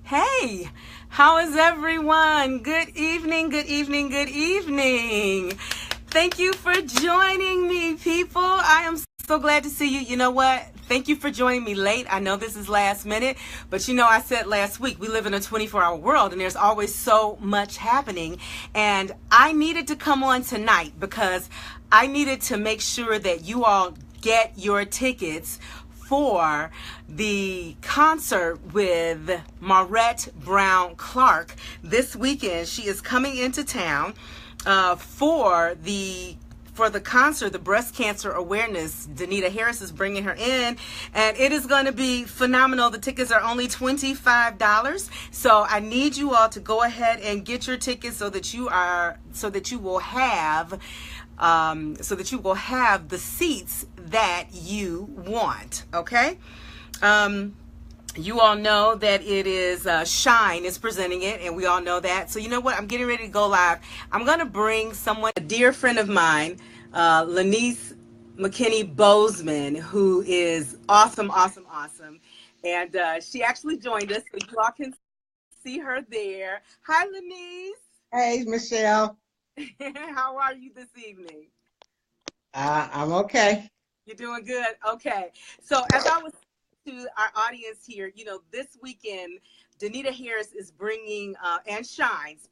Hey, how is everyone? Good evening, good evening, good evening. Thank you for joining me, people. I am so glad to see you. You know what? Thank you for joining me late. I know this is last minute, but I said last week, we live in a 24-hour world and there's always so much happening. And I needed to come on tonight because I needed to make sure that you all get your tickets for the concert with Marette Brown Clark this weekend. She is coming into town for the concert, the breast cancer awareness. Danita Harris is bringing her in, and it is going to be phenomenal. The tickets are only $25, so I need you all to go ahead and get your tickets so that you will have the seats that you want. Okay. You all know that it is Shine is presenting it, and we all know that. So you know what? I'm getting ready to go live. I'm going to bring someone, a dear friend of mine, Lenice Bozeman, who is awesome. And she actually joined us, so you all can see her there. Hi, Lenice. Hey, Michelle. How are you this evening? I'm okay. You're doing good? Okay. So as I was to our audience here, this weekend, Danita Harris is bringing, and Shine is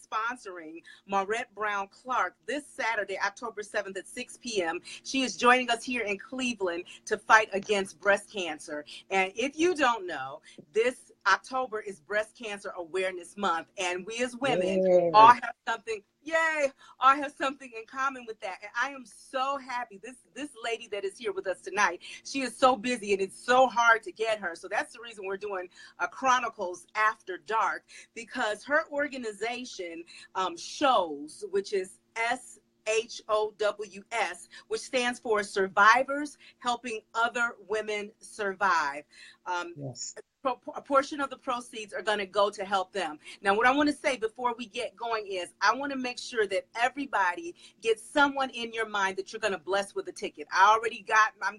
sponsoring Marette Brown Clark this Saturday, October 7th at 6 p.m. She is joining us here in Cleveland to fight against breast cancer. And if you don't know, this October is Breast Cancer Awareness Month, and we as women all have something. Yay! I have something in common with that, and I am so happy. This lady that is here with us tonight, she is so busy, and it's so hard to get her. So that's the reason we're doing a Chronicles After Dark, because her organization shows, which is SHOWS, which stands for Survivors Helping Other Women Survive. Yes. A portion of the proceeds are going to go to help them. Now, what I want to say before we get going is I want to make sure that everybody gets someone in your mind that you're going to bless with a ticket. I'm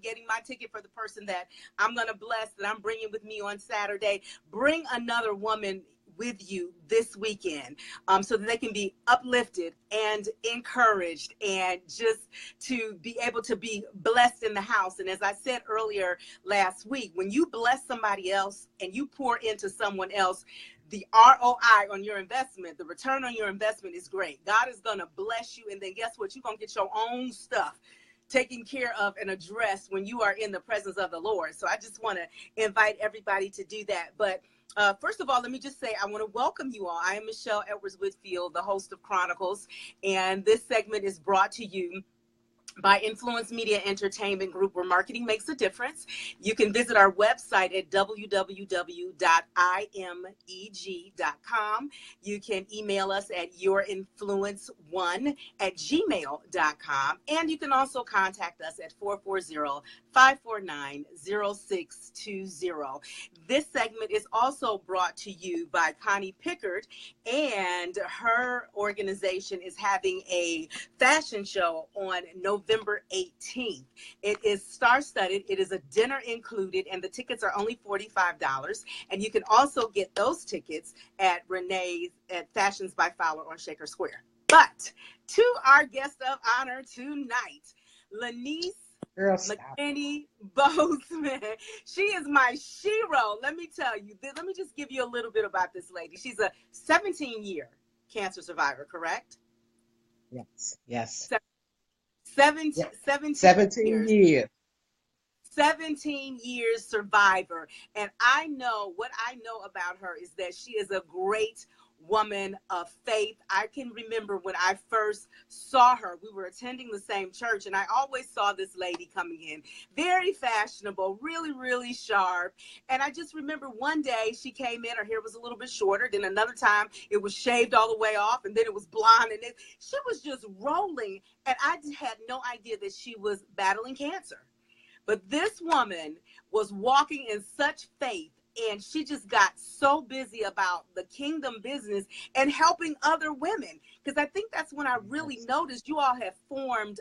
getting my ticket for the person that I'm going to bless, that I'm bringing with me on Saturday. Bring another woman with you this weekend, so that they can be uplifted and encouraged and just to be able to be blessed in the house. And as I said earlier last week, when you bless somebody else and you pour into someone else, the ROI on your investment, the return on your investment is great. God is going to bless you, and then guess what? You're going to get your own stuff taken care of and addressed when you are in the presence of the Lord. So I just want to invite everybody to do that. But first of all, let me just say I want to welcome you all. I am Michelle Edwards Whitfield, the host of Chronicles, and this segment is brought to you by Influence Media Entertainment Group, where marketing makes a difference. You can visit our website at www.imeg.com. You can email us at yourinfluence1@gmail.com. And you can also contact us at 440-549-0620. This segment is also brought to you by Connie Pickard, and her organization is having a fashion show on November 18th. It is star-studded. It is a dinner included, and the tickets are only $45. And you can also get those tickets at Renee's at Fashions by Fowler on Shaker Square. But to our guest of honor tonight, Lenice Bozeman. She is my shero. Let me tell you, let me just give you a little bit about this lady. She's a 17-year cancer survivor, correct? Yes. 17 years. 17 years survivor. And what I know about her is that she is a great woman of faith. I can remember when I first saw her, we were attending the same church, and I always saw this lady coming in, very fashionable, really, really sharp. And I just remember one day she came in, her hair was a little bit shorter, then another time it was shaved all the way off, and then it was blonde, and she was just rolling, and I had no idea that she was battling cancer. But this woman was walking in such faith and she just got so busy about the kingdom business and helping other women. Because I think that's when I really noticed you all have formed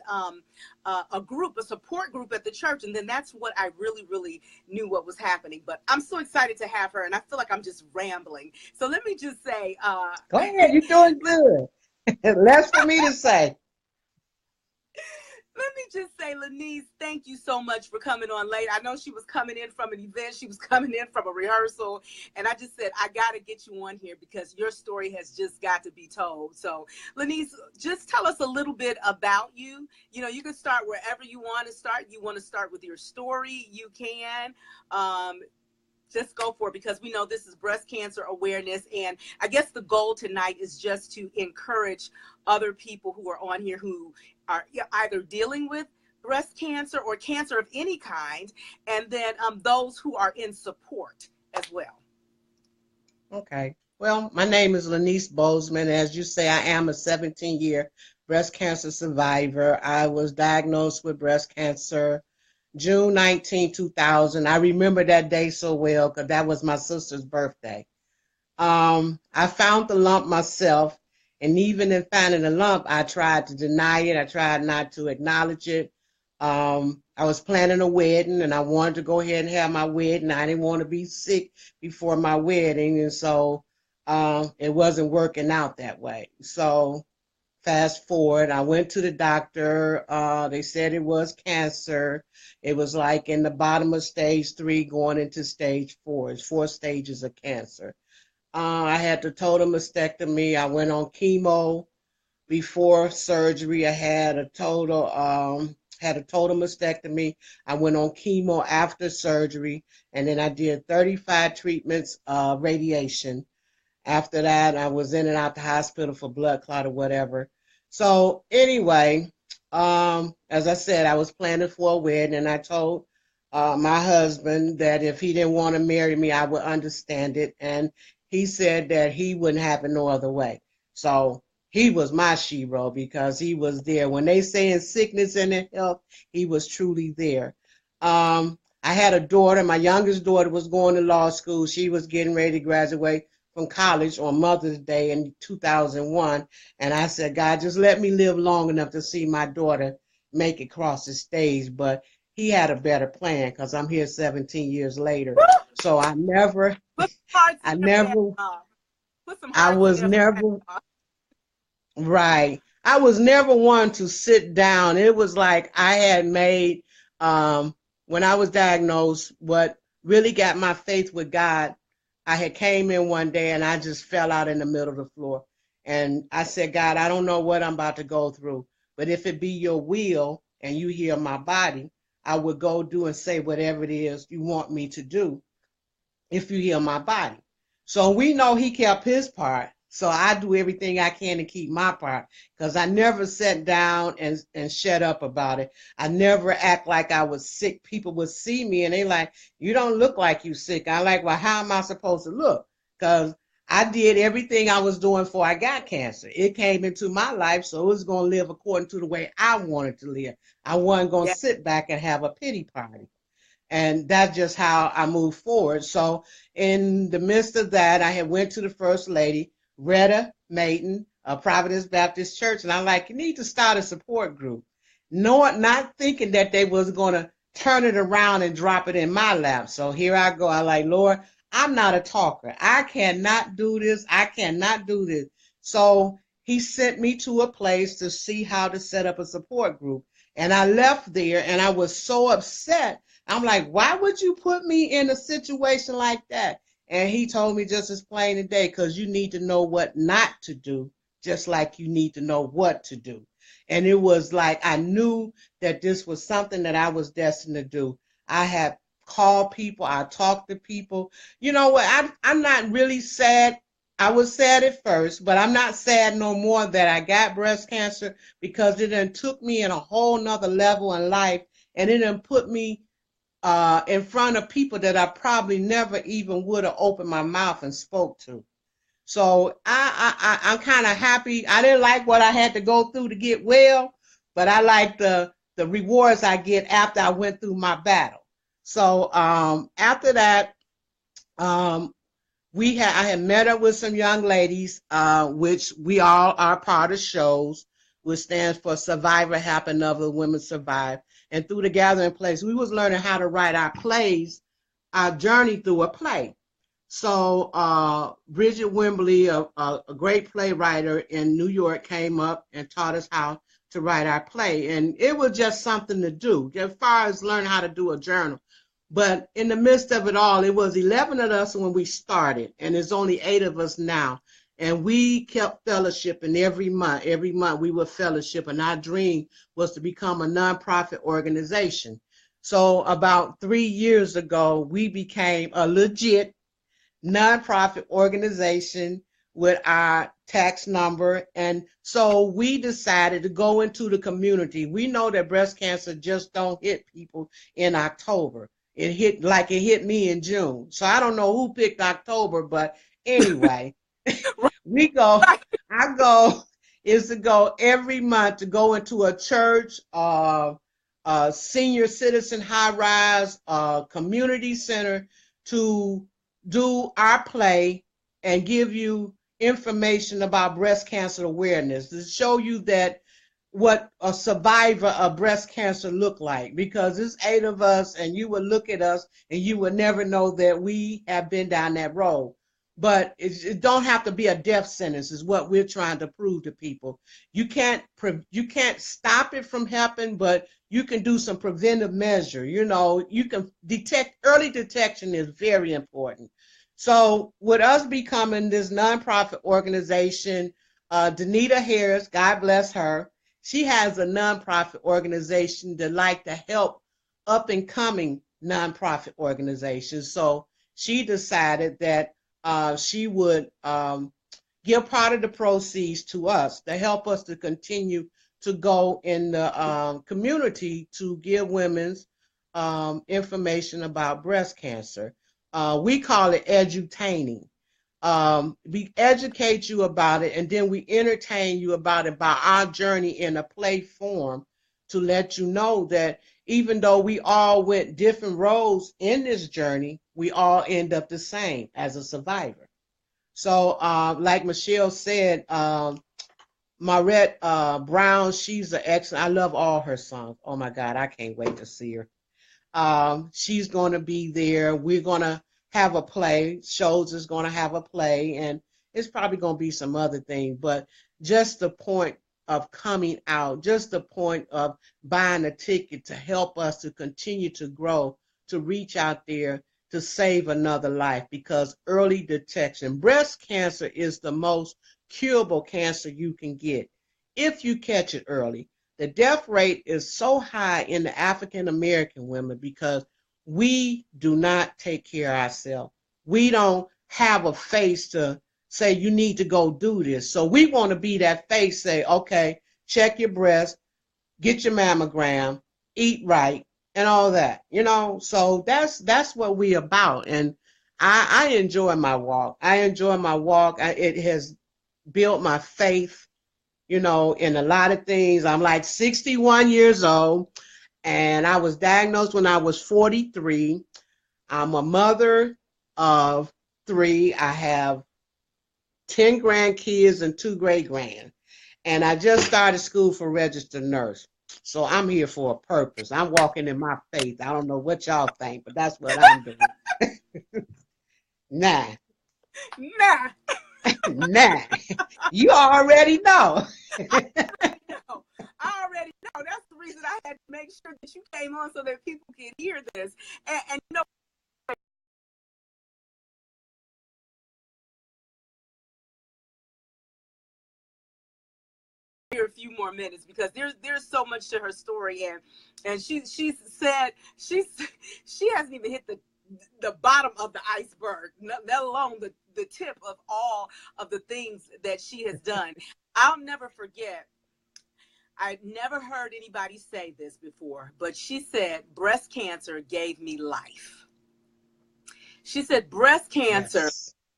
a group, a support group at the church. And then that's what I really, really knew what was happening. But I'm so excited to have her, and I feel like I'm just rambling. So let me just say, go ahead, you're doing good. Less for me to say. let me just say, Lenice, thank you so much for coming on late. I know she was coming in from an event. She was coming in from a rehearsal. And I just said, I got to get you on here because your story has just got to be told. So, Lenice, just tell us a little bit about you. You know, you can start wherever you want to start. You want to start with your story, you can. Just go for it, because we know this is breast cancer awareness. And I guess the goal tonight is just to encourage other people who are on here who are either dealing with breast cancer or cancer of any kind, and then those who are in support as well. Okay. Well, my name is Lenice Bozeman. As you say, I am a 17-year breast cancer survivor. I was diagnosed with breast cancer June 19, 2000. I remember that day so well because that was my sister's birthday. I found the lump myself, and even in finding the lump, I tried to deny it. I tried not to acknowledge it. I was planning a wedding, and I wanted to go ahead and have my wedding. I didn't want to be sick before my wedding, and so it wasn't working out that way. So fast forward, I went to the doctor. They said it was cancer. It was like in the bottom of stage 3 going into stage 4. It's 4 stages of cancer. I had the total mastectomy. I went on chemo before surgery. I had a total mastectomy. I went on chemo after surgery, and then I did 35 treatments of radiation. After that, I was in and out the hospital for blood clot or whatever. So anyway, as I said, I was planning for a wedding, and I told my husband that if he didn't want to marry me, I would understand it. And he said that he wouldn't have it no other way. So he was my shero because he was there. When they say in sickness and in health, he was truly there. I had a daughter. My youngest daughter was going to law school. She was getting ready to graduate from college on Mother's Day in 2001. And I said, God, just let me live long enough to see my daughter make it across the stage. But he had a better plan because I'm here 17 years later. So I was never, right. I was never one to sit down. It was like I had made, when I was diagnosed, what really got my faith with God, I had came in one day and I just fell out in the middle of the floor. And I said, God, I don't know what I'm about to go through, but if it be your will and you heal my body, I would go do and say whatever it is you want me to do if you heal my body. So we know he kept his part. So I do everything I can to keep my part, because I never sat down and shut up about it. I never act like I was sick. People would see me and they like, you don't look like you sick. I like, well, how am I supposed to look? Because I did everything I was doing before I got cancer. It came into my life, so it was going to live according to the way I wanted to live. I wasn't going to sit back and have a pity party. And that's just how I moved forward. So in the midst of that, I had went to the First Lady, Retta Maiden, Providence Baptist Church, and I'm like, you need to start a support group. Not thinking that they was going to turn it around and drop it in my lap. So here I go. I like, Lord, I'm not a talker. I cannot do this. I cannot do this. So he sent me to a place to see how to set up a support group. And I left there and I was so upset. I'm like, why would you put me in a situation like that? And he told me just as plain today, because you need to know what not to do, just like you need to know what to do. And it was like I knew that this was something that I was destined to do. I had called people. I talked to people. You know what? I'm not really sad. I was sad at first, but I'm not sad no more that I got breast cancer, because it done took me in a whole nother level in life, and it done put me in front of people that I probably never even would have opened my mouth and spoke to. So I'm kind of happy. I didn't like what I had to go through to get well, but I like the rewards I get after I went through my battle. So after that, Um, I had met up with some young ladies, which we all are part of shows, which stands for Survivor Happen Other Women Survive. And through the gathering place, we was learning how to write our plays, our journey through a play. So Bridget Wimbley, a great playwright in New York, came up and taught us how to write our play. And it was just something to do, as far as learn how to do a journal. But in the midst of it all, it was 11 of us when we started, and there's only 8 of us now. And we kept fellowshipping every month. Every month we would fellowship, and our dream was to become a nonprofit organization. So about 3 years ago, we became a legit nonprofit organization with our tax number. And so we decided to go into the community. We know that breast cancer just don't hit people in October. It hit me in June. So I don't know who picked October, but anyway, I go is to go every month to go into a church, a senior citizen high rise, community center to do our play and give you information about breast cancer awareness, to show you that what a survivor of breast cancer look like, because there's 8 of us and you would look at us and you would never know that we have been down that road. But it don't have to be a death sentence is what we're trying to prove to people. You can't stop it from happening, but you can do some preventive measure. You know, you can early detection is very important. So with us becoming this nonprofit organization, Danita Harris, God bless her, she has a nonprofit organization that like to help up and coming nonprofit organizations. So she decided that she would give part of the proceeds to us to help us to continue to go in the community to give women's information about breast cancer. We call it edutaining. We educate you about it, and then we entertain you about it by our journey in a play form to let you know that even though we all went different roads in this journey, we all end up the same as a survivor. So like Michelle said, Maurette Brown, she's an excellent, I love all her songs. Oh my God, I can't wait to see her. She's going to be there. We're going to have a play. Shows is going to have a play, and it's probably going to be some other thing. But just the point of coming out, just the point of buying a ticket to help us to continue to grow, to reach out there, to save another life, because early detection, breast cancer is the most curable cancer you can get if you catch it early. The death rate is so high in the African American women because we do not take care of ourselves. We don't have a face to say you need to go do this. So we want to be that face, say, okay, check your breast, get your mammogram, eat right, and all that. You know, so that's what we about. And I enjoy my walk. It has built my faith, you know, in a lot of things. I'm like 61 years old, and I was diagnosed when I was 43. I'm a mother of 3. I have 10 grandkids and 2 great-grand. And I just started school for registered nurse. So I'm here for a purpose. I'm walking in my faith. I don't know what y'all think, but that's what I'm doing. Nah. Nah. You already know. I already know. That's the reason I had to make sure that you came on so that people could hear this. And you know, here a few more minutes because there's so much to her story, and she said she hasn't even hit the bottom of the iceberg, let alone the tip of all of the things that she has done. I'll never forget. I've never heard anybody say this before, but she said, breast cancer gave me life. She said, breast cancer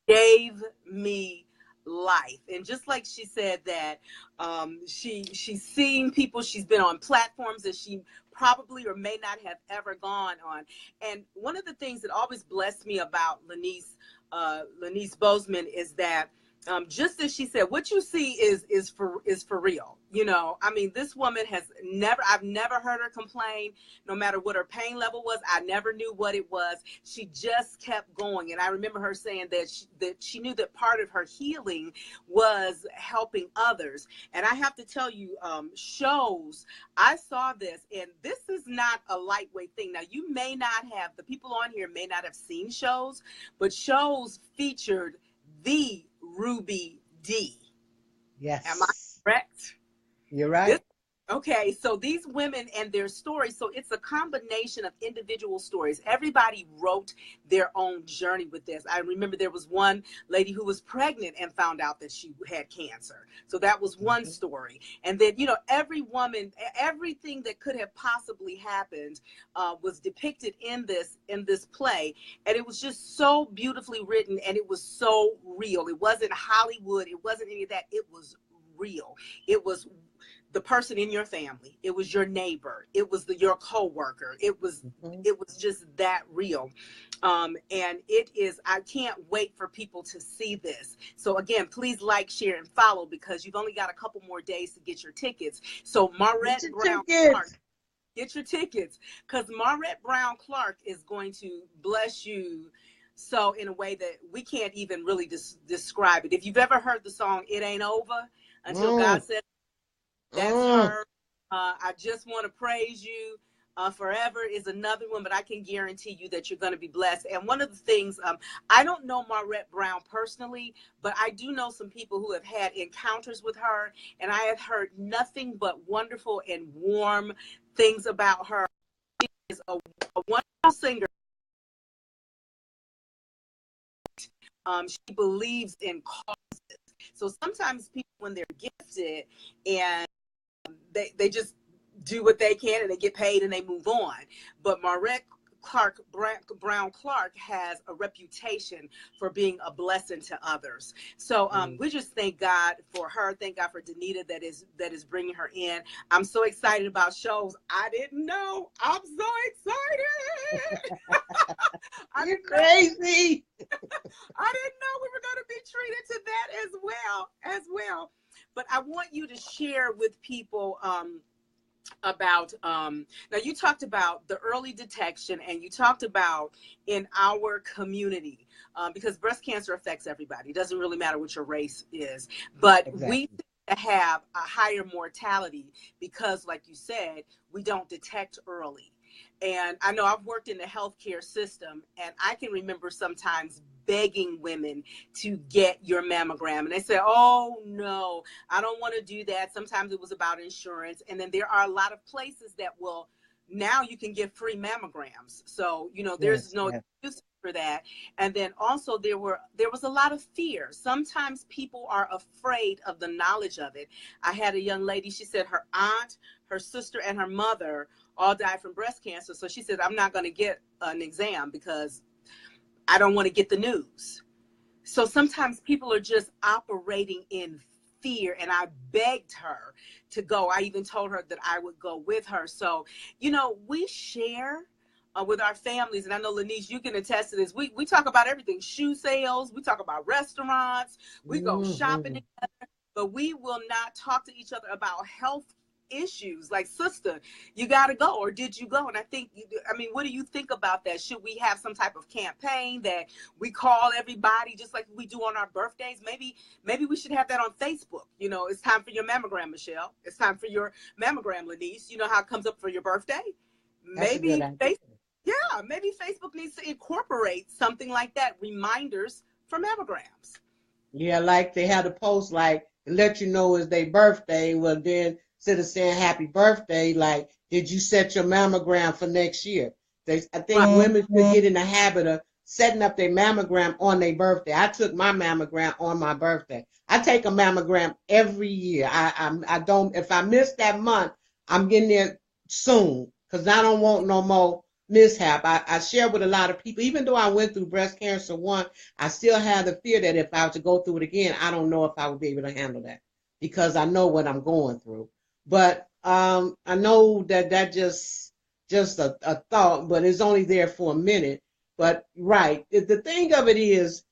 gave me life. And just like she said that she's seeing people, she's been on platforms that she probably or may not have ever gone on. And one of the things that always blessed me about Lenice Bozeman is that just as she said, what you see is for real. You know, I mean, this woman I've never heard her complain, no matter what her pain level was. I never knew what it was. She just kept going. And I remember her saying that she knew that part of her healing was helping others. And I have to tell you, shows, I saw this, and this is not a lightweight thing. Now, the people on here may not have seen shows, but shows featured the Ruby Dee. Yes. Am I correct? You're right. Okay, so these women and their stories, so it's a combination of individual stories. Everybody wrote their own journey with this. I remember there was one lady who was pregnant and found out that she had cancer. So that was one story. And then, you know, every woman, everything that could have possibly happened was depicted in this play. And it was just so beautifully written, and it was so real. It wasn't Hollywood. It wasn't any of that. It was real. It was the person in your family. It was your neighbor. It was your coworker. It was just that real. And I can't wait for people to see this. So again, please like, share, and follow, because you've only got a couple more days to get your tickets. So Marette Brown Clark, get your tickets, because Marette Brown Clark is going to bless you so in a way that we can't even really describe it. If you've ever heard the song "It Ain't Over Until God Says," that's her. I just want to praise you. Forever is another one, but I can guarantee you that you're going to be blessed. And one of the things, I don't know Marette Brown personally, but I do know some people who have had encounters with her, and I have heard nothing but wonderful and warm things about her. She is a wonderful singer. She believes in causes. So sometimes people, when they're gifted and they just do what they can and they get paid and they move on. But Marette Brown Clark has a reputation for being a blessing to others. So we just thank God for her. Thank God for Danita that is bringing her in. I'm so excited about shows I didn't know. I'm so excited. You're crazy. I didn't know we were going to be treated to that as well. But I want you to share with people about now you talked about the early detection, and you talked about in our community, because breast cancer affects everybody. It doesn't really matter what your race is, but we have a higher mortality because, like you said, we don't detect early. And I know I've worked in the healthcare system, and I can remember sometimes begging women to get your mammogram. And they say, oh, no, I don't want to do that. Sometimes it was about insurance. And then there are a lot of places that will, now you can get free mammograms. So, you know, there's no excuse for that. And then also there was a lot of fear. Sometimes people are afraid of the knowledge of it. I had a young lady, she said her aunt, her sister, and her mother all died from breast cancer. So she said, I'm not going to get an exam because I don't want to get the news. So sometimes people are just operating in fear, and I begged her to go. I even told her that I would go with her. So, you know, we share with our families, and I know, Lenice, you can attest to this. We talk about everything, shoe sales, we talk about restaurants, we go shopping together, but we will not talk to each other about health issues like, sister, you got to go, or did you go? And I think, I mean, what do you think about that? Should we have some type of campaign that we call everybody just like we do on our birthdays? Maybe we should have that on Facebook. You know, it's time for your mammogram, Michelle. It's time for your mammogram, Lenice. You know how it comes up for your birthday? Maybe Facebook needs to incorporate something like that, reminders for mammograms. Yeah, like they had a post like, let you know it's their birthday. Well, then instead of saying happy birthday, like, did you set your mammogram for next year? I think women should get in the habit of setting up their mammogram on their birthday. I took my mammogram on my birthday. I take a mammogram every year. I don't, if I miss that month, I'm getting there soon, because I don't want no mishap. I share with a lot of people, even though I went through breast cancer one, I still have the fear that if I were to go through it again, I don't know if I would be able to handle that because I know what I'm going through. But I know that just a thought, but it's only there for a minute. But right, the thing of it is,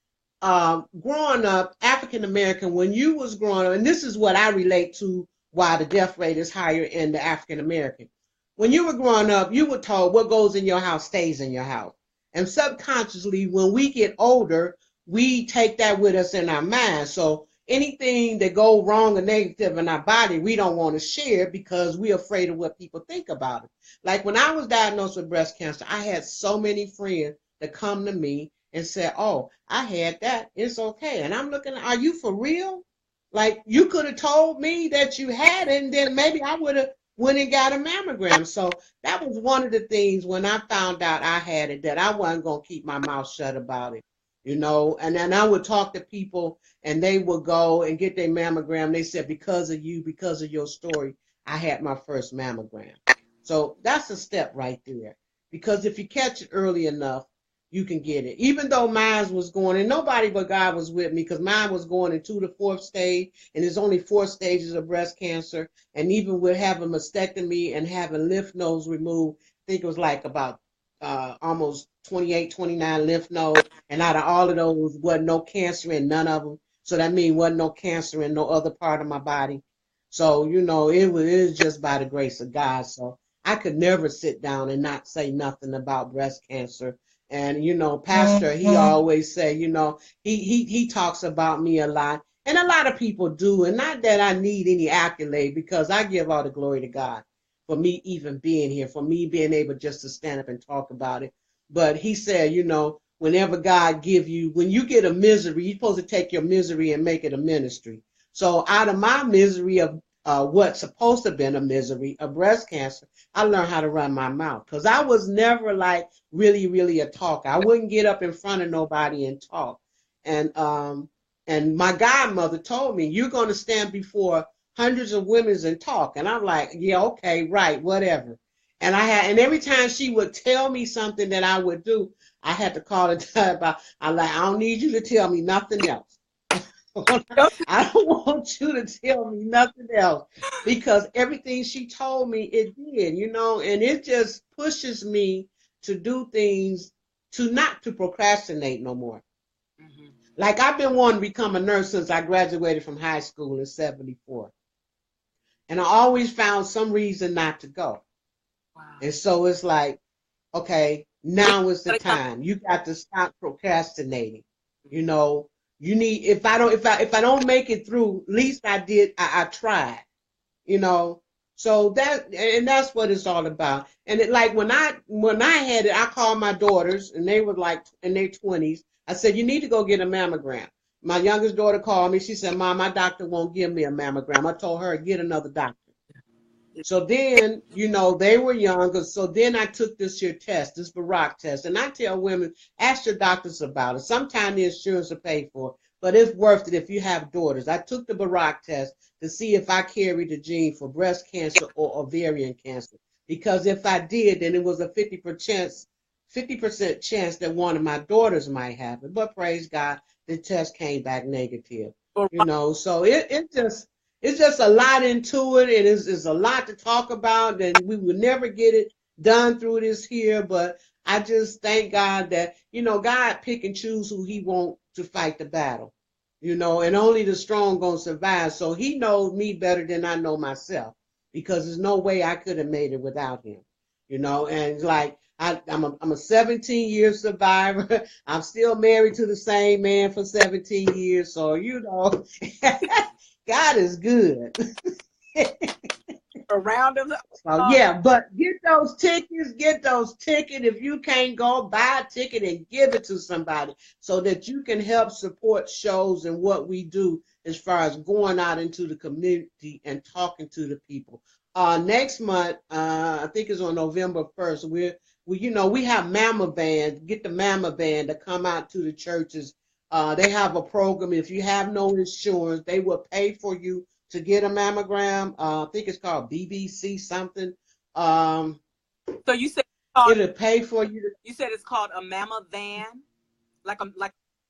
growing up African American, when you was growing up, and this is what I relate to why the death rate is higher in the African American. When you were growing up, you were told what goes in your house stays in your house. And subconsciously, when we get older, we take that with us in our mind. So anything that go wrong or negative in our body, we don't want to share because we're afraid of what people think about it. Like when I was diagnosed with breast cancer, I had so many friends that come to me and say, "Oh, I had that. It's okay." And I'm looking, are you for real? Like you could have told me that you had it, and then maybe I would have went and got a mammogram. So that was one of the things when I found out I had it that I wasn't gonna keep my mouth shut about it, you know. And then I would talk to people, and they would go and get their mammogram. They said, "Because of you, because of your story, I had my first mammogram." So that's a step right there. Because if you catch it early enough, you can get it. Even though mine was going, and nobody but God was with me, because mine was going into the fourth stage, and there's only 4 stages of breast cancer. And even with having mastectomy and having lymph nodes removed, I think it was like about almost 28, 29 lymph nodes. And out of all of those, wasn't no cancer in none of them. So that means wasn't no cancer in no other part of my body. So, you know, it was just by the grace of God. So I could never sit down and not say nothing about breast cancer. And, you know, Pastor, he always say, you know, he talks about me a lot. And a lot of people do. And not that I need any accolade, because I give all the glory to God for me even being here, for me being able just to stand up and talk about it. But he said, you know, whenever God give you, when you get a misery, you're supposed to take your misery and make it a ministry. So out of my misery of what's supposed to have been a misery of breast cancer, I learned how to run my mouth, because I was never like really a talker. I wouldn't get up in front of nobody and talk. And my godmother told me, "You're going to stand before hundreds of women and talk." And I'm like, "Yeah, okay, right, whatever." And every time she would tell me something that I would do, I had to call it about. I'm like, "I don't need you to tell me nothing else. I don't want you to tell me nothing else," because everything she told me, it did, you know, and it just pushes me to do things, to not to procrastinate no more. Mm-hmm. Like I've been wanting to become a nurse since I graduated from high school in '74. And I always found some reason not to go. Wow. And so it's like, okay, now is the time. You got to stop procrastinating. You know, you need, if I don't make it through, at least I tried, you know. So that's what it's all about. And it, like when I had it, I called my daughters, and they were like in their 20s. I said, "You need to go get a mammogram." My youngest daughter called me. She said, "Mom, my doctor won't give me a mammogram." I told her, "Get another doctor." So then, you know, they were younger. So then I took this here test, this Barack test. And I tell women, ask your doctors about it. Sometimes the insurance will pay for it, but it's worth it if you have daughters. I took the Barack test to see if I carried the gene for breast cancer or ovarian cancer. Because if I did, then it was a 50% chance that one of my daughters might have it. But praise God, the test came back negative. You know, so it's just a lot into it. It is a lot to talk about, and we will never get it done through this here. But I just thank God that, you know, God pick and choose who he wants to fight the battle, you know, and only the strong gonna survive. So he knows me better than I know myself, because there's no way I could have made it without him, you know. And like I'm a 17-year survivor. I'm still married to the same man for 17 years. So, you know, God is good. A round of the So, yeah, but get those tickets. If you can't go, buy a ticket and give it to somebody so that you can help support shows and what we do as far as going out into the community and talking to the people. Next month, I think it's on November 1st, we have Mama Band, get the Mama Band to come out to the churches. They have a program. If you have no insurance, they will pay for you to get a mammogram. I think it's called BBC something. So you said called, It'll pay for you. you said it's called a mama van, like.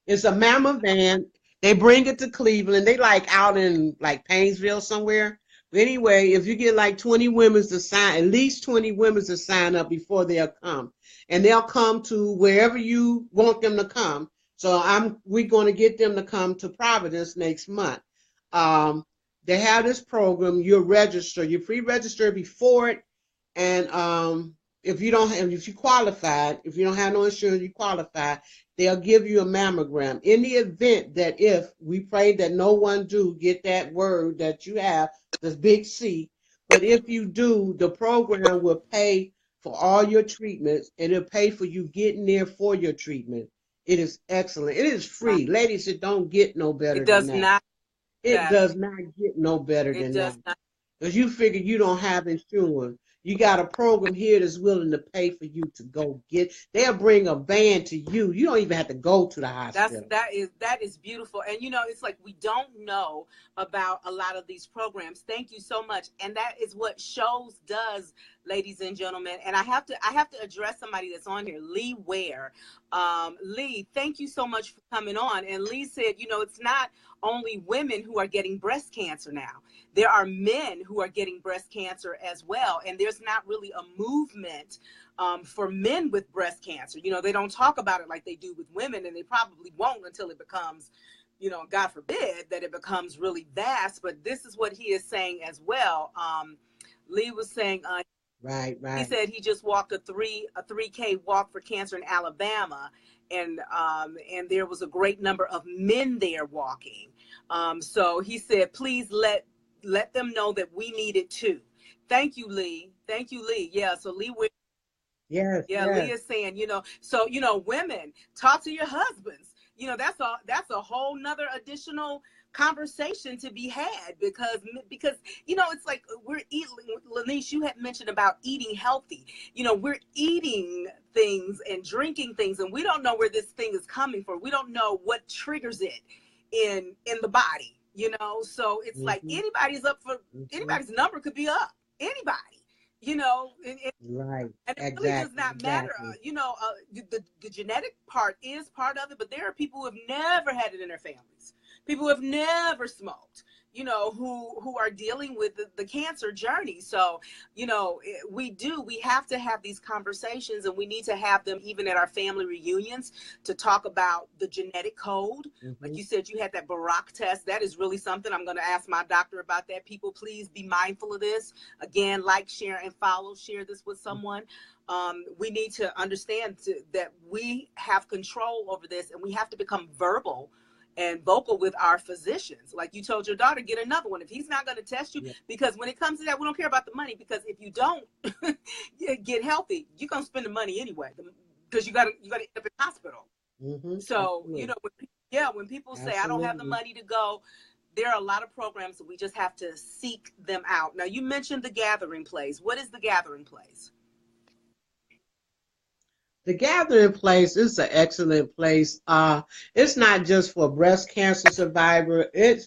It's a mama van. They bring it to Cleveland. They like out in like Painesville somewhere. But anyway, if you get like 20 women to sign, at least 20 women to sign up before they'll come. And they'll come to wherever you want them to come. So we're going to get them to come to Providence next month. They have this program. You'll register. You pre-register before it. And if you don't have, if you qualified, if you don't have no insurance, you qualify, they'll give you a mammogram. In the event that if we pray that no one do get that word that you have, this big C, but if you do, the program will pay for all your treatments and it'll pay for you getting there for your treatment. It is excellent. It is free. Ladies, it don't get no better It than does that. not. It does not get no better It than does that. not. Because you figure you don't have insurance. You got a program here that's willing to pay for you to go get. They'll bring a van to you. You don't even have to go to the hospital. That is beautiful. And it's like we don't know about a lot of these programs. Thank you so much. And that is what shows does, ladies and gentlemen. And I have to address somebody that's on here, Lee Ware. Lee, thank you so much for coming on. And Lee said, it's not only women who are getting breast cancer now. There are men who are getting breast cancer as well. And there's not really a movement for men with breast cancer. They don't talk about it like they do with women, and they probably won't until it becomes, God forbid, that it becomes really vast. But this is what he is saying as well. Lee was saying, right. He said he just walked a 3K walk for cancer in Alabama, and there was a great number of men there walking. So he said, please let them know that we need it too. Thank you, Lee. Thank you, Lee. Yeah. So Lee, yes. Lee is saying, so women, talk to your husbands. That's a whole nother additional conversation to be had because it's like we're eating. Lenice, you had mentioned about eating healthy. We're eating things and drinking things, and we don't know where this thing is coming from. We don't know what triggers it in the body. So it's like anybody's up for anybody's number could be up. Anybody. Right. And it really does not matter. The genetic part is part of it, but there are people who have never had it in their families, people who have never smoked, who are dealing with the cancer journey. So, we have to have these conversations, and we need to have them even at our family reunions to talk about the genetic code. Like you said, you had that Barack test. That is really something. I'm going to ask my doctor about that. People, please be mindful of this. Again, like, share, and follow. Share this with someone. We need to understand that we have control over this, and we have to become verbal and vocal with our physicians. Like you told your daughter, get another one. If he's not going to test you, because when it comes to that, we don't care about the money, because if you don't get healthy, you're going to spend the money anyway, because you got to end up in hospital. So, when people say, I don't have the money to go, there are a lot of programs that we just have to seek them out. Now, you mentioned the Gathering Place. What is the Gathering Place? The Gathering Place is an excellent place. It's not just for breast cancer survivor. It's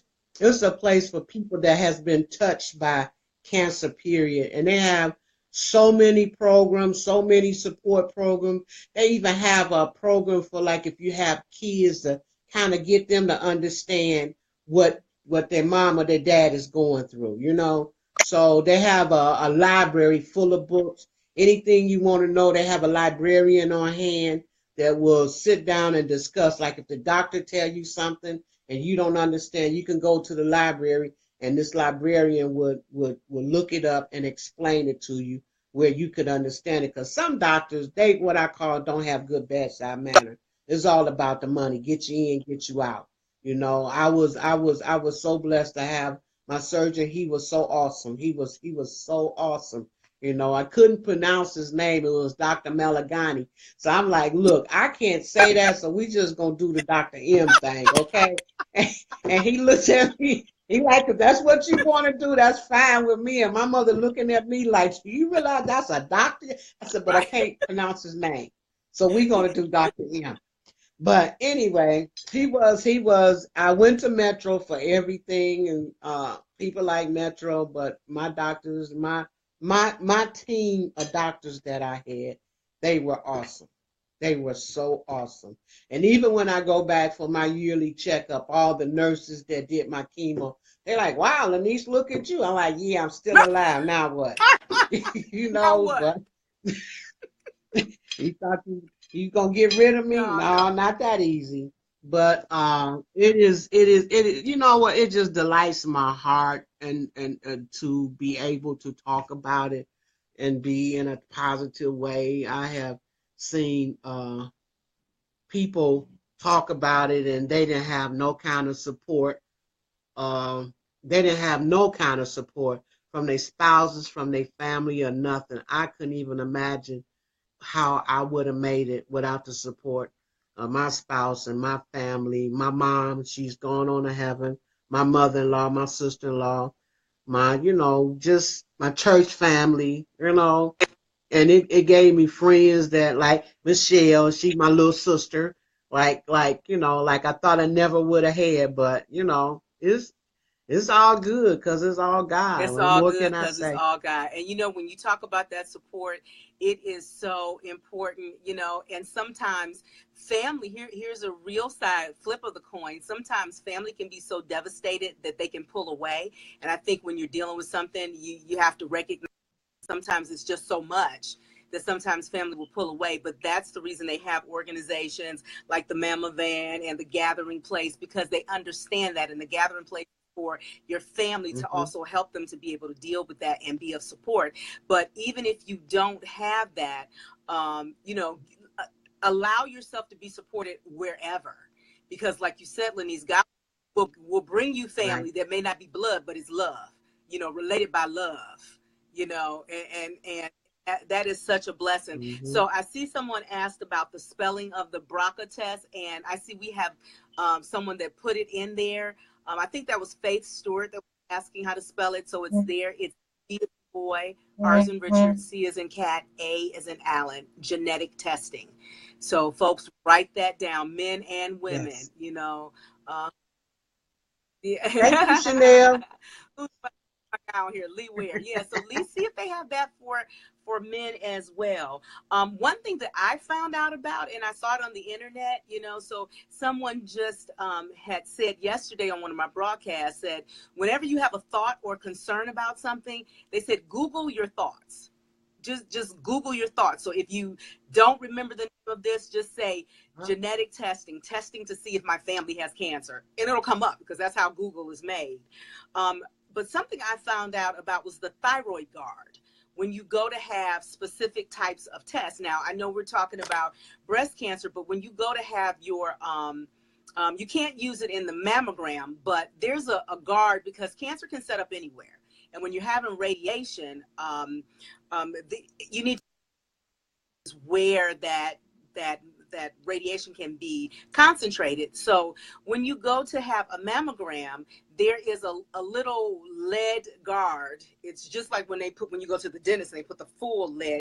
a place for people that has been touched by cancer, period. And they have so many programs, so many support programs. They even have a program for, like, if you have kids, to kind of get them to understand what their mom or their dad is going through, So they have a library full of books. Anything you want to know, they have a librarian on hand that will sit down and discuss. Like if the doctor tell you something and you don't understand, you can go to the library and this librarian would look it up and explain it to you where you could understand it. Because some doctors, they what I call don't have good bedside manner. It's all about the money. Get you in, get you out. I was so blessed to have my surgeon. He was so awesome. He was so awesome. I couldn't pronounce his name. It was Dr. Malagani. So I'm like, look, I can't say that, so we just going to do the Dr. M thing, okay? And he looked at me. He like, if that's what you want to do, that's fine with me. And my mother looking at me like, do you realize that's a doctor? I said, but I can't pronounce his name. So we're going to do Dr. M. But anyway, he was, I went to Metro for everything, and people like Metro, but my doctors, my team of doctors that I had, They were awesome. They were so awesome. And even when I go back for my yearly checkup, all the nurses that did my chemo, they're like, wow, Lenice, look at you. I'm like, yeah, I'm still alive. Now what? Now what? But you thought you gonna get rid of me? No, No, not that easy. But it is, you know what, it just delights my heart and to be able to talk about it and be in a positive way. I have seen people talk about it and they didn't have no kind of support. They didn't have no kind of support from their spouses, from their family, or nothing. I couldn't even imagine how I would have made it without the support of my spouse and my family. My mom, she's gone on to heaven. My mother-in-law, my sister-in-law, my, just my church family, and it gave me friends that like Michelle, she's my little sister, like I thought I never would have had, but it's all good because it's all God. it's What all more good can I because it's say? all God. And when you talk about that support, it is so important, and sometimes family, here's a real side flip of the coin. Sometimes family can be so devastated that they can pull away. And I think when you're dealing with something, you have to recognize sometimes it's just so much that sometimes family will pull away. But that's the reason they have organizations like the Mama Van and the Gathering Place, because they understand that. And the Gathering Place for your family to Mm-hmm. also help them to be able to deal with that and be of support. But even if you don't have that, allow yourself to be supported wherever, because like you said, Lenice, God will bring you Right. family that may not be blood, but it's love, related by love, and that is such a blessing. Mm-hmm. So I see someone asked about the spelling of the BRCA test, and I see we have someone that put it in there. I think that was Faith Stewart that was asking how to spell it. So it's there. It's B as in boy, R as in Richard, C as in cat, A as in Allen, genetic testing. So folks, write that down, men and women, Yes. Uh, Thank you, yeah. Chanel. Who's down here? Lee Ware. Yeah. So Lee, see if they have that for men as well. One thing that I found out about, and I saw it on the internet, so someone just had said yesterday on one of my broadcasts, said whenever you have a thought or concern about something, they said Google your thoughts. Just Google your thoughts. So if you don't remember the name of this, just say genetic testing to see if my family has cancer, and it'll come up because that's how Google is made. But something I found out about was the thyroid guard. When you go to have specific types of tests. Now, I know we're talking about breast cancer, but when you go to have your, you can't use it in the mammogram, but there's a guard because cancer can set up anywhere. And when you're having radiation, you need to where that radiation can be concentrated. So when you go to have a mammogram, there is a little lead guard. It's just like when you go to the dentist and they put the full lead.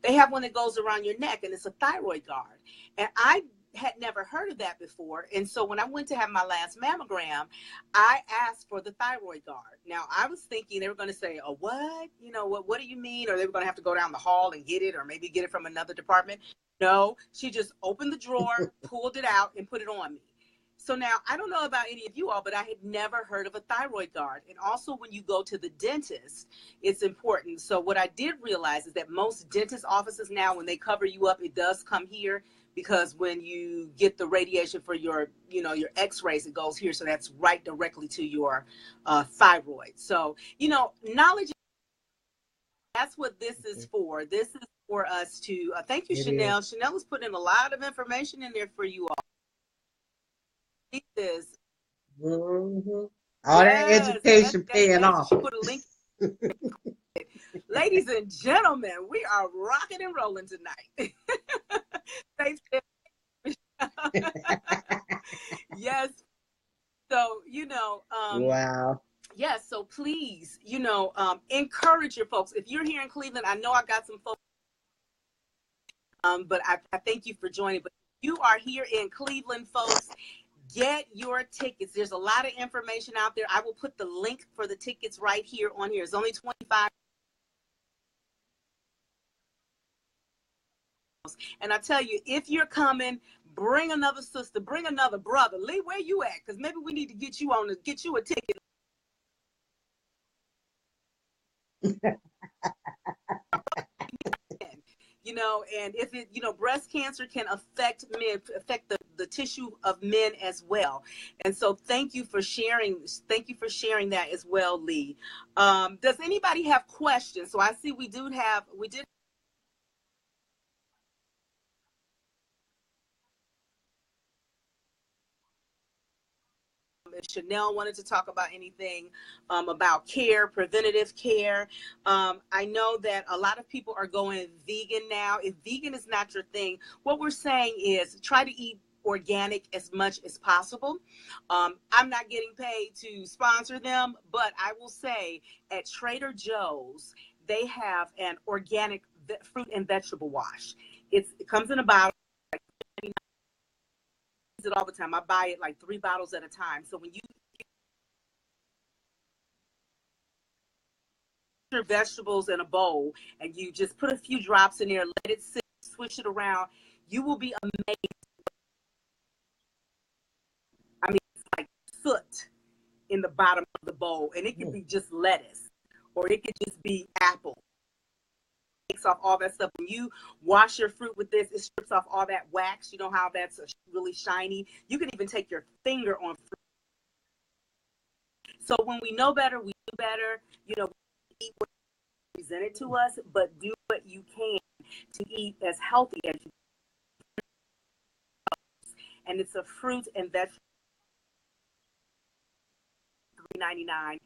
They have one that goes around your neck, and it's a thyroid guard. And I had never heard of that before. And so when I went to have my last mammogram, I asked for the thyroid guard. Now, I was thinking they were going to say, "Oh, what? What do you mean?" Or they were going to have to go down the hall and get it, or maybe get it from another department. No, she just opened the drawer, pulled it out, and put it on me. So now, I don't know about any of you all, but I had never heard of a thyroid guard. And also, when you go to the dentist, it's important. So what I did realize is that most dentist offices now, when they cover you up, it does come here, because when you get the radiation for your x-rays, it goes here. So that's right directly to your thyroid. So, knowledge, that's what this is for. This is for us to, thank you, It Chanel. is. Chanel is putting a lot of information in there for you all. This, Mm-hmm. All that yes, yes, education yes, paying yes. off. She put a link. Ladies and gentlemen, we are rocking and rolling tonight. Thanks. Yes. So, Wow. yes. So please, encourage your folks. If you're here in Cleveland, I know I got some folks, but I thank you for joining. But if you are here in Cleveland, folks, get your tickets. There's a lot of information out there. I will put the link for the tickets right here on here. It's only 25. And I tell you, if you're coming, bring another sister, bring another brother. Lee, where you at? Because maybe we need to get you a ticket. And if it, breast cancer can affect men, affect the tissue of men as well. And so thank you for sharing that as well, Lee. Does anybody have questions? So I see we did if Chanel wanted to talk about anything about care, preventative care. I know that a lot of people are going vegan now. If vegan is not your thing, what we're saying is try to eat organic as much as possible. I'm not getting paid to sponsor them, but I will say at Trader Joe's, they have an organic fruit and vegetable wash. It comes in a bottle. It all the time. I buy it like 3 bottles at a time. So when you your vegetables in a bowl and you just put a few drops in there, let it sit, switch it around, you will be amazed. I mean, it's like soot in the bottom of the bowl, and it could be just lettuce, or it could just be apple. It takes off all that stuff. When you wash your fruit with this, it strips off all that wax. You know how that's really shiny. You can even take your finger on fruit. So when we know better, we do better. Eat what is presented to us, but do what you can to eat as healthy as you can. And it's a fruit and vegetable, $3.99.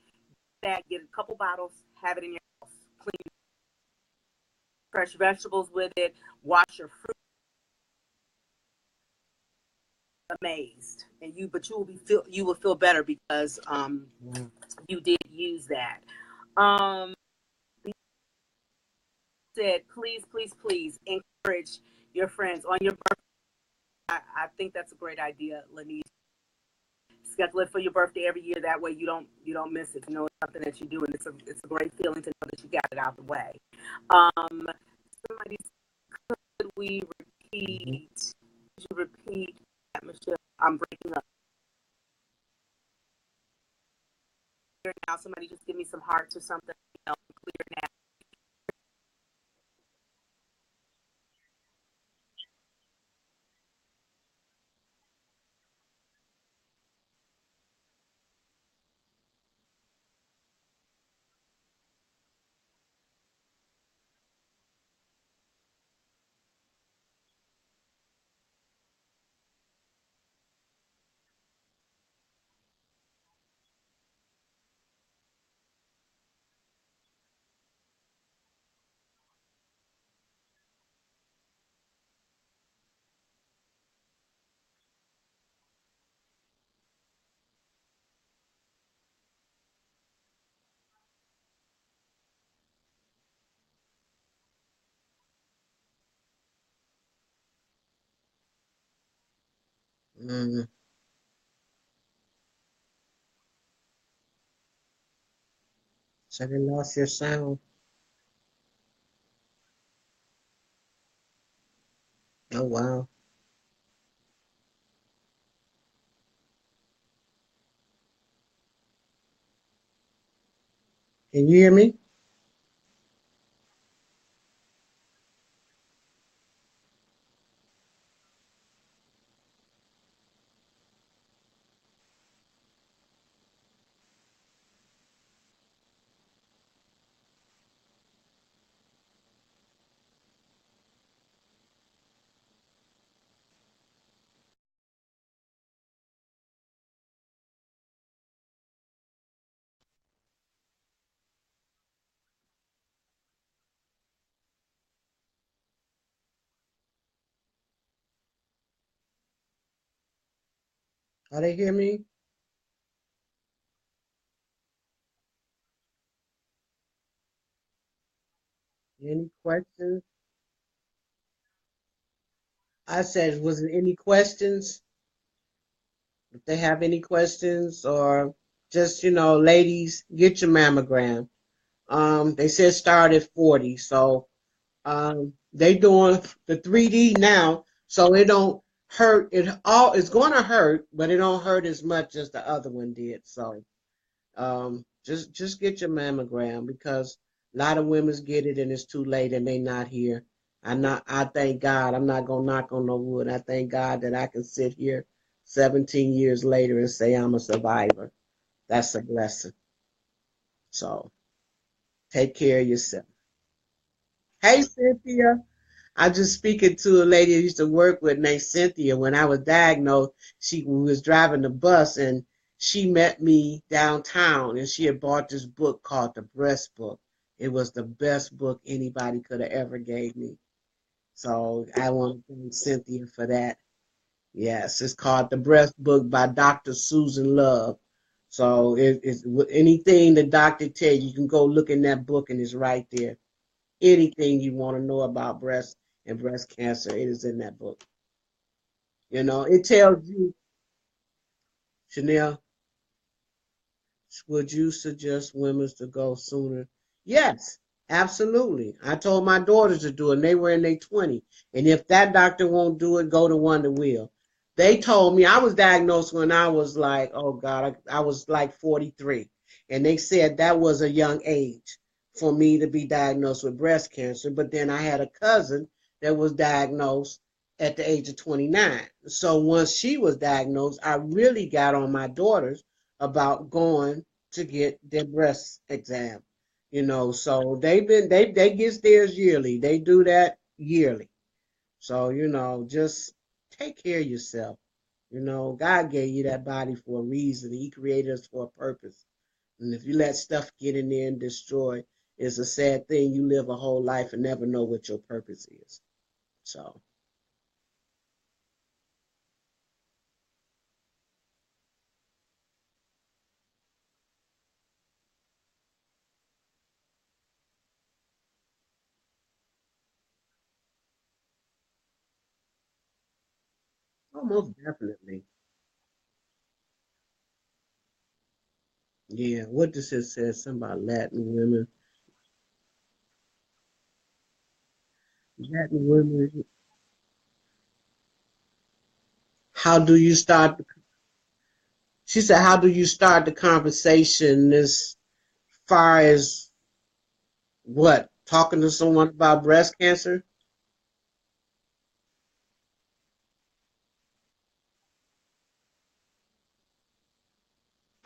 That, get a couple bottles, have it in your house. Clean fresh vegetables with it. Wash your fruit. Amazed, and you will feel better because you did use that. Said, please encourage your friends on your birthday. I think that's a great idea, Lenice. Schedule it for your birthday every year. That way you don't miss it. It's something that you do, and it's a great feeling to know that you got it out the way. Somebody, could we repeat? Could you repeat that, Michelle? I'm breaking up. Now, somebody just give me some hearts or something. Clear now. Mm. So they lost your sound. Oh wow. Can you hear me? Are they hear me? Any questions? I said, was there any questions? If they have any questions, or just, ladies, get your mammogram. They said start at 40. So They doing the 3D now, so it don't hurt. It's gonna hurt, but it don't hurt as much as the other one did. So just get your mammogram because a lot of women get it and it's too late and they not here. I thank God. I'm not gonna knock on no wood. I thank God that I can sit here 17 years later and say I'm a survivor. That's a blessing. So take care of yourself. Hey, Cynthia. I just speaking to a lady I used to work with named Cynthia. When I was diagnosed, she was driving the bus and she met me downtown and she had bought this book called The Breast Book. It was the best book anybody could have ever gave me. So I want to thank Cynthia for that. Yes, it's called The Breast Book by Dr. Susan Love. So it's anything the doctor tell you, you can go look in that book and it's right there. Anything you want to know about breast and breast cancer, it is in that book. It tells you, Chanel, would you suggest women to go sooner? Yes, absolutely. I told my daughters to do it, and they were in their 20s. And if that doctor won't do it, go to one that will. They told me I was diagnosed when I was like, oh God, I was like 43. And they said that was a young age for me to be diagnosed with breast cancer. But then I had a cousin that was diagnosed at the age of 29. So once she was diagnosed, I really got on my daughters about going to get their breast exam. So they get theirs yearly. They do that yearly. So, just take care of yourself. God gave you that body for a reason. He created us for a purpose. And if you let stuff get in there and destroy, it's a sad thing. You live a whole life and never know what your purpose is. So, almost definitely. Yeah. What does it say? Something about Latin women. Latin women. How do you start? She said, how do you start the conversation as far as what? Talking to someone about breast cancer?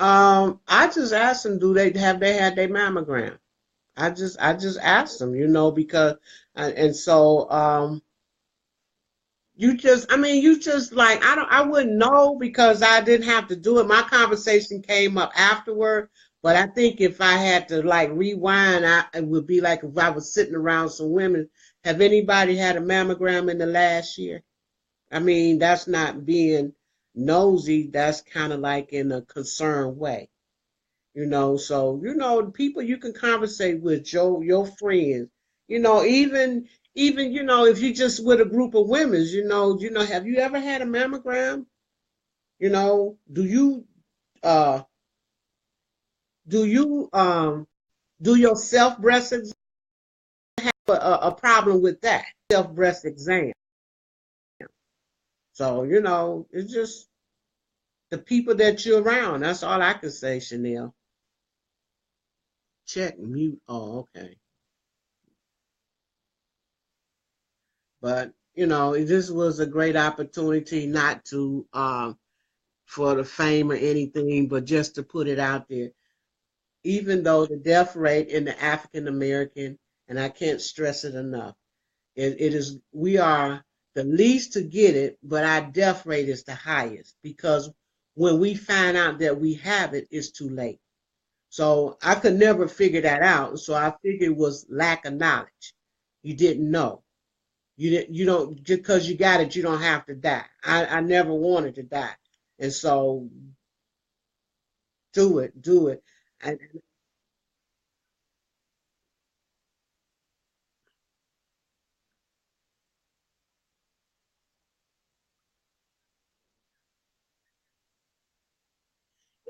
I just asked them, do they had their mammogram? I just asked them, because and so you just like I wouldn't know because I didn't have to do it. My conversation came up afterward, but I think if I had to like rewind, it would be like if I was sitting around some women. Have anybody had a mammogram in the last year? I mean, that's not being nosy. That's kind of like in a concerned way. So people you can conversate with your friends, even if you just with a group of women, have you ever had a mammogram? Uh do you do your self breast exam? Have a problem with that self breast exam? So it's just the people that you're around. That's all I can say, Chanel. Check mute. Oh, okay. But this was a great opportunity not to for the fame or anything, but just to put it out there. Even though the death rate in the African American, and I can't stress it enough, it is we are the least to get it, but our death rate is the highest because when we find out that we have it, it's too late. So I could never figure that out. So I figured it was lack of knowledge. You didn't know. You don't just because you got it, you don't have to die. I never wanted to die, and so do it. And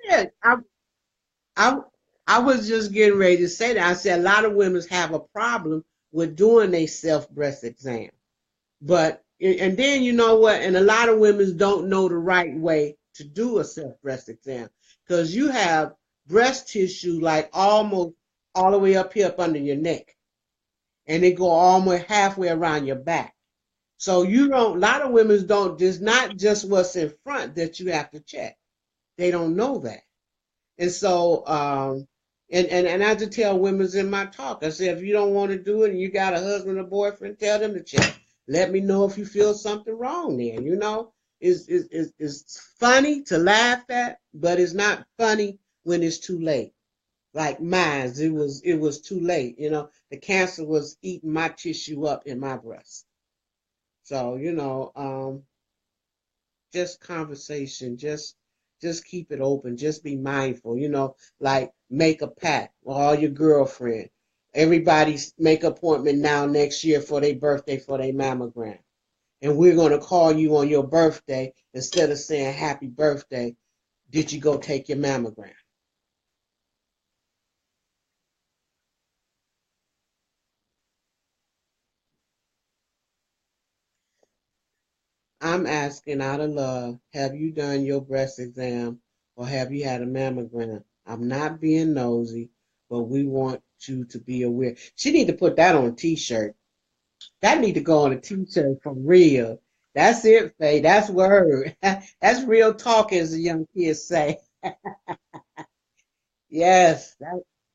yeah, I I was just getting ready to say that. I said a lot of women have a problem with doing a self breast exam. But and then you know what? And a lot of women don't know the right way to do a self breast exam because you have breast tissue like almost all the way up here up under your neck, and they go almost halfway around your back. So you don't. A lot of women don't. It's not just what's in front that you have to check. They don't know that. And so, and I just tell women in my talk, I say, if you don't want to do it and you got a husband or boyfriend, tell them to check. Let me know if you feel something wrong there. You know, it's funny to laugh at, but it's not funny when it's too late. Like mine, it was too late. You know, the cancer was eating my tissue up in my breast. So, just conversation, just keep it open, just be mindful, like make a pact with all your girlfriend. Everybody make an appointment now next year for their birthday for their mammogram. And we're going to call you on your birthday instead of saying happy birthday. Did you go take your mammogram? I'm asking out of love, have you done your breast exam or have you had a mammogram? I'm not being nosy, but we want you to be aware. She need to put that on a t-shirt. That need to go on a t-shirt for real. That's it, Faye. That's word. That's real talk, as the young kids say. Yes,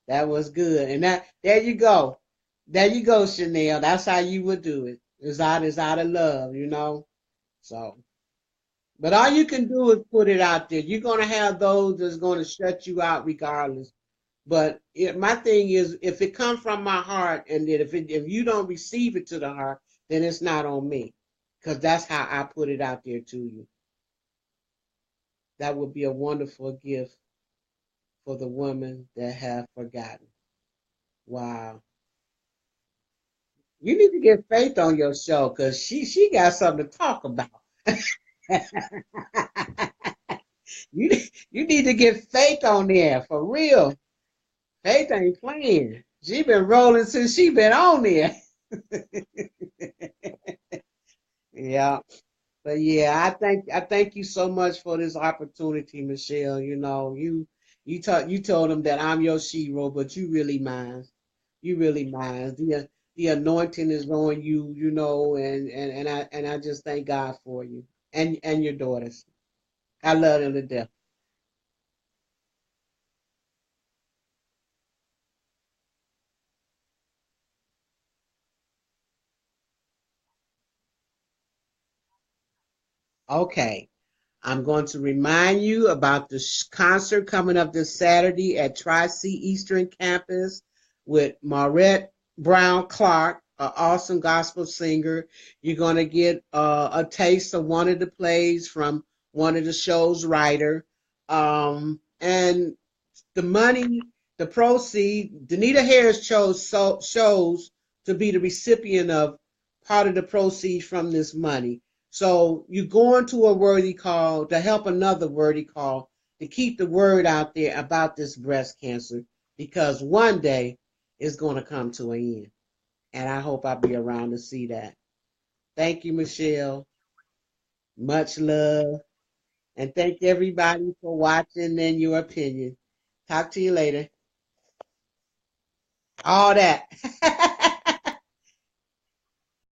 that was good. And that there you go. There you go, Chanel. That's how you would do it. It's out of love. So but all you can do is put it out there. You're gonna have those that's gonna shut you out regardless. But my thing is, if it comes from my heart, and then if you don't receive it to the heart, then it's not on me, because that's how I put it out there to you. That would be a wonderful gift for the women that have forgotten. Wow, you need to get Faith on your show because she got something to talk about. you you need to get Faith on there for real. Faith ain't playing. She been rolling since she been on there. Yeah. But yeah, I thank you so much for this opportunity, Michelle. You told them that I'm your shero, but you really mine. You really mine. The anointing is on you, and I just thank God for you and your daughters. I love them to death. Okay. I'm going to remind you about the concert coming up this Saturday at Tri-C Eastern Campus with Maurette Brown Clark, an awesome gospel singer. You're going to get a taste of one of the plays from one of the show's writer. And the money, the proceed, Danita Harris chose to be the recipient of part of the proceeds from this money. So you go into a worthy call to help another worthy call to keep the word out there about this breast cancer because one day it's going to come to an end. And I hope I'll be around to see that. Thank you, Michelle. Much love. And thank everybody for watching and your opinion. Talk to you later. All that.